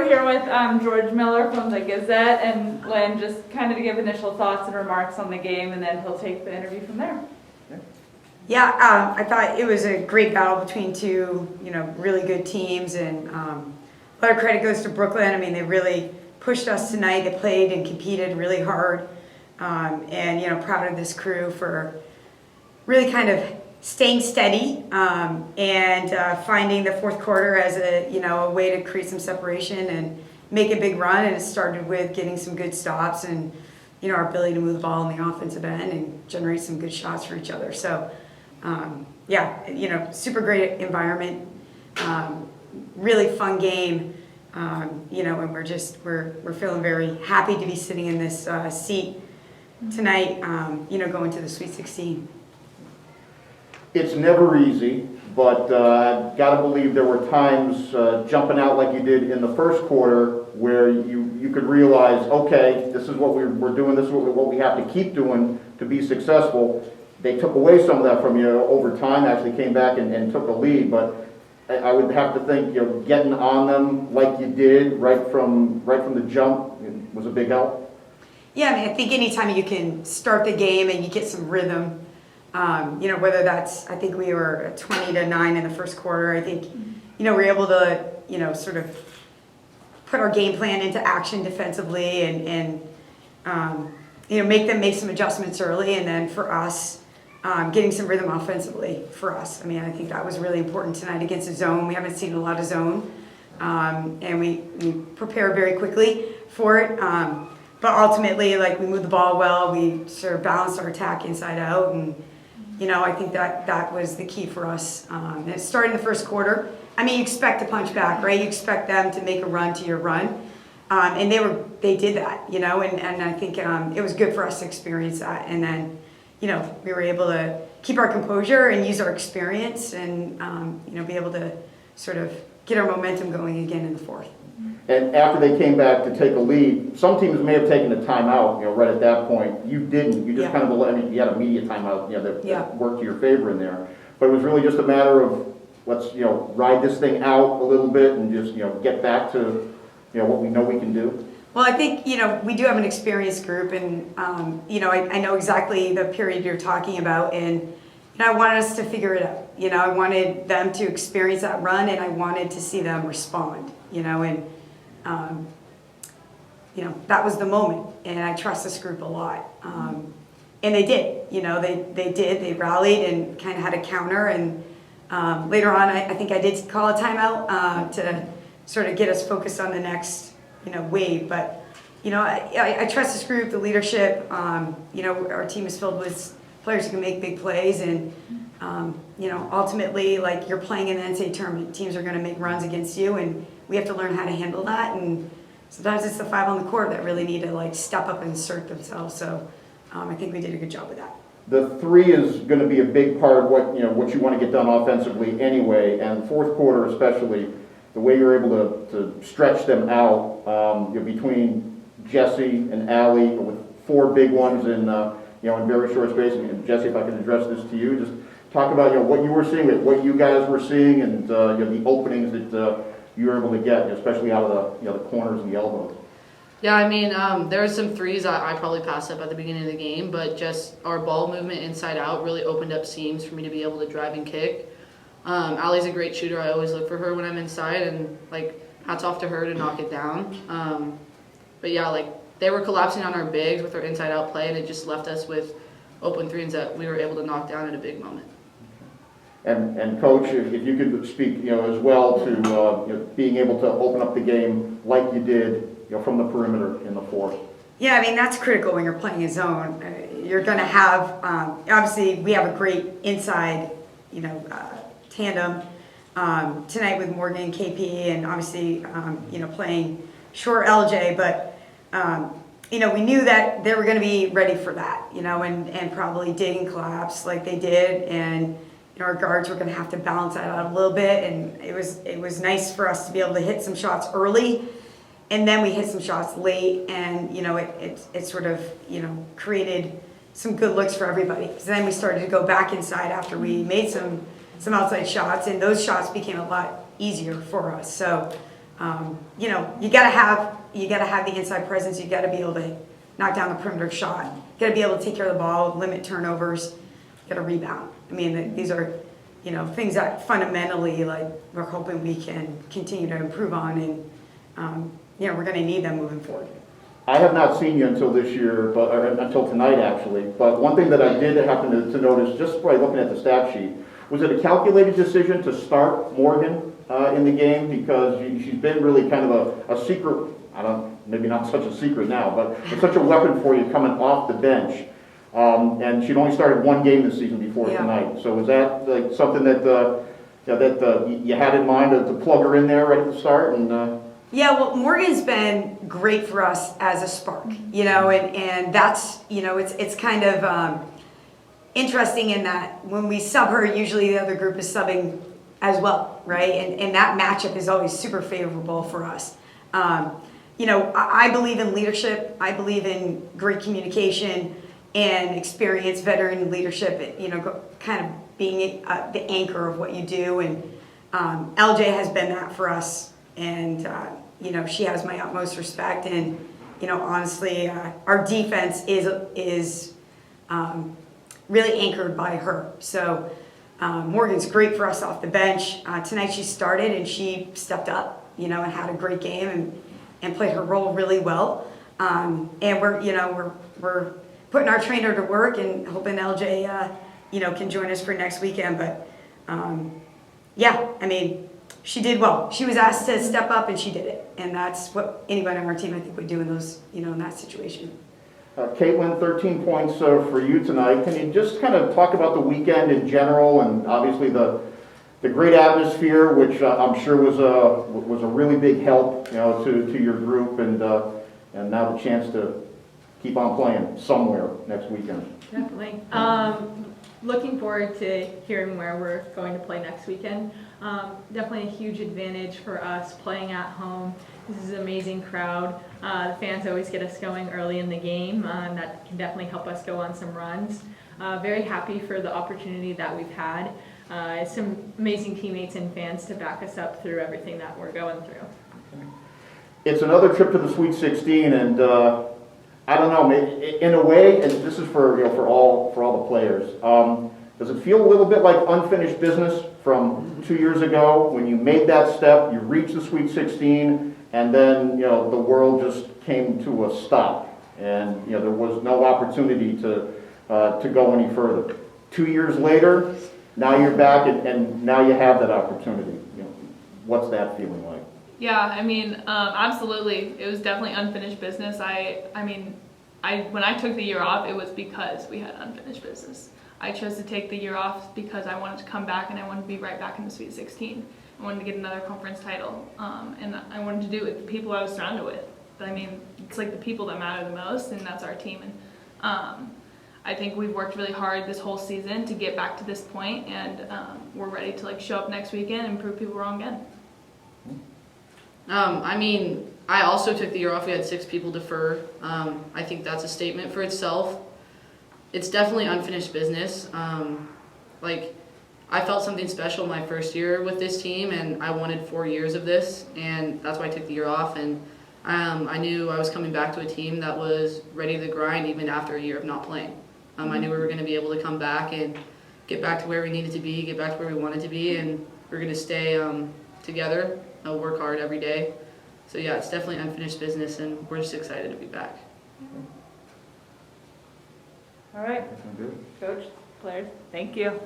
here with George Miller from the Gazette, and Len, just kind of to give initial thoughts and remarks on the game, and then he'll take the interview from there. Yeah, I thought it was a great battle between two, really good teams, and a lot of credit goes to Brooklyn. I mean, they really pushed us tonight. They played and competed really hard, and proud of this crew for really kind of staying steady and finding the fourth quarter as a way to create some separation and make a big run. And it started with getting some good stops and our ability to move the ball in the offensive end and generate some good shots for each other. So super great environment, really fun game, and we're feeling very happy to be sitting in this seat tonight, going to the Sweet 16. It's never easy, but I've got to believe there were times jumping out like you did in the first quarter where you could realize, okay, this is what we're doing, this is what we have to keep doing to be successful. They took away some of that from you over time, actually came back and took a lead, but I would have to think getting on them like you did right from the jump was a big help. Yeah, I think anytime you can start the game and you get some rhythm, whether that's, I think we were 20-9 in the first quarter. I think, we're able to, sort of put our game plan into action defensively and make them make some adjustments early. And then for us, getting some rhythm offensively for us. I mean, I think that was really important tonight against the zone. We haven't seen a lot of zone, and we prepare very quickly for it. But ultimately, we moved the ball well. We sort of balanced our attack inside out, and I think that was the key for us. And it started in the first quarter. I mean, you expect to punch back, right? You expect them to make a run to your run, and they did that, and I think it was good for us to experience that. And then, we were able to keep our composure and use our experience, and be able to sort of get our momentum going again in the fourth. And after they came back to take a lead, some teams may have taken a timeout, right at that point. You didn't. You just kind of, you had a media timeout, that worked to your favor in there. But it was really just a matter of let's, ride this thing out a little bit and just, get back to, what we know we can do. Well, I think, we do have an experienced group, and, I know exactly the period you're talking about, and I wanted us to figure it out. I wanted them to experience that run, and I wanted to see them respond, and that was the moment, and I trust this group a lot. And they did, they rallied and kind of had a counter, and later on, I think I did call a timeout to sort of get us focused on the next, wave. But, I trust this group, the leadership. Our team is filled with players who can make big plays, and, ultimately, you're playing in the NCAA tournament. Teams are going to make runs against you, and we have to learn how to handle that. And sometimes it's the five on the court that really need to step up and assert themselves. So I think we did a good job with that. The three is going to be a big part of what you want to get done offensively anyway, and the fourth quarter especially, the way you're able to stretch them out between Jesse and Allie with four big ones in very short space. And Jesse, if I can address this to you, just talk about what you were seeing, what you guys were seeing, and the openings that you were able to get, especially out of the corners and the elbows. Yeah, I mean, there were some threes I probably passed up at the beginning of the game, but just our ball movement inside out really opened up seams for me to be able to drive and kick. Allie's a great shooter. I always look for her when I'm inside, and hats off to her to knock it down. But yeah, they were collapsing on our bigs with our inside out play, and it just left us with open threes that we were able to knock down at a big moment. And Coach, if you could speak, as well to being able to open up the game like you did, from the perimeter in the fourth. Yeah, I mean, that's critical when you're playing a zone. You're going to have, obviously, we have a great inside, tandem tonight with Morgan and KP, and obviously, playing short LJ. But, we knew that they were going to be ready for that, and probably dig and collapse like they did. And our guards were going to have to balance that out a little bit. And it was nice for us to be able to hit some shots early. And then we hit some shots late, and it sort of created some good looks for everybody. So then we started to go back inside after we made some outside shots, and those shots became a lot easier for us. So you know, you gotta have the inside presence. You gotta be able to knock down the perimeter shot. You gotta be able to take care of the ball, limit turnovers. You gotta rebound. I mean, these are, you know, things that fundamentally, like, we're hoping we can continue to improve on, and you know, we're gonna need them moving forward. I have not seen you until this year, or until tonight actually, but one thing that I did happen to notice just by looking at the stat sheet, was it a calculated decision to start Morgan in the game? Because she's been really kind of a secret, maybe not such a secret now, but it's such a weapon for you coming off the bench. And she'd only started one game this season before tonight. So was that like something that you had in mind to plug her in there right at the start? And yeah, well, Morgan's been great for us as a spark, you know, and that's, you know, it's kind of interesting in that when we sub her, usually the other group is subbing as well, right? And that matchup is always super favorable for us. You know, I believe in leadership. I believe in great communication and experience, veteran leadership, you know, kind of being the anchor of what you do. And LJ has been that for us. And, you know, she has my utmost respect. And, you know, honestly, our defense is really anchored by her. So Morgan's great for us off the bench. Tonight she started and she stepped up, you know, and had a great game and played her role really well. And we're putting our trainer to work and hoping LJ, you know, can join us for next weekend. But yeah, I mean, she did well. She was asked to step up and she did it. And that's what anybody on our team, I think, would do in those, you know, in that situation. Caitlin, 13 points for you tonight. Can you just kind of talk about the weekend in general, and obviously the great atmosphere, which I'm sure was a really big help, you know, to your group, and now the chance to keep on playing somewhere next weekend. Definitely. Looking forward to hearing where we're going to play next weekend. Definitely a huge advantage for us playing at home. This is an amazing crowd. The fans always get us going early in the game. That can definitely help us go on some runs. Very happy for the opportunity that we've had. Some amazing teammates and fans to back us up through everything that we're going through. It's another trip to the Sweet 16, and I don't know, in a way, and this is for all the players. Does it feel a little bit like unfinished business from 2 years ago when you made that step, you reached the Sweet 16, and then, you know, the world just came to a stop, and, you know, there was no opportunity to go any further. 2 years later, now you're back, and now you have that opportunity. You know, what's that feeling like? Yeah, I mean, absolutely. It was definitely unfinished business. When I took the year off, it was because we had unfinished business. I chose to take the year off because I wanted to come back and I wanted to be right back in the Sweet 16. I wanted to get another conference title, and I wanted to do it with the people I was surrounded with. I mean, it's like the people that matter the most, and that's our team. And I think we've worked really hard this whole season to get back to this point, and we're ready to like show up next weekend and prove people wrong again. I mean, I also took the year off. We had 6 people defer. I think that's a statement for itself. It's definitely unfinished business. I felt something special my first year with this team, and I wanted 4 years of this, and that's why I took the year off. And I knew I was coming back to a team that was ready to grind even after a year of not playing. I knew we were going to be able to come back and get back to where we needed to be, get back to where we wanted to be, and we're going to stay together. I'll work hard every day. So yeah, it's definitely unfinished business, and we're just excited to be back. All right, Coach, players, thank you.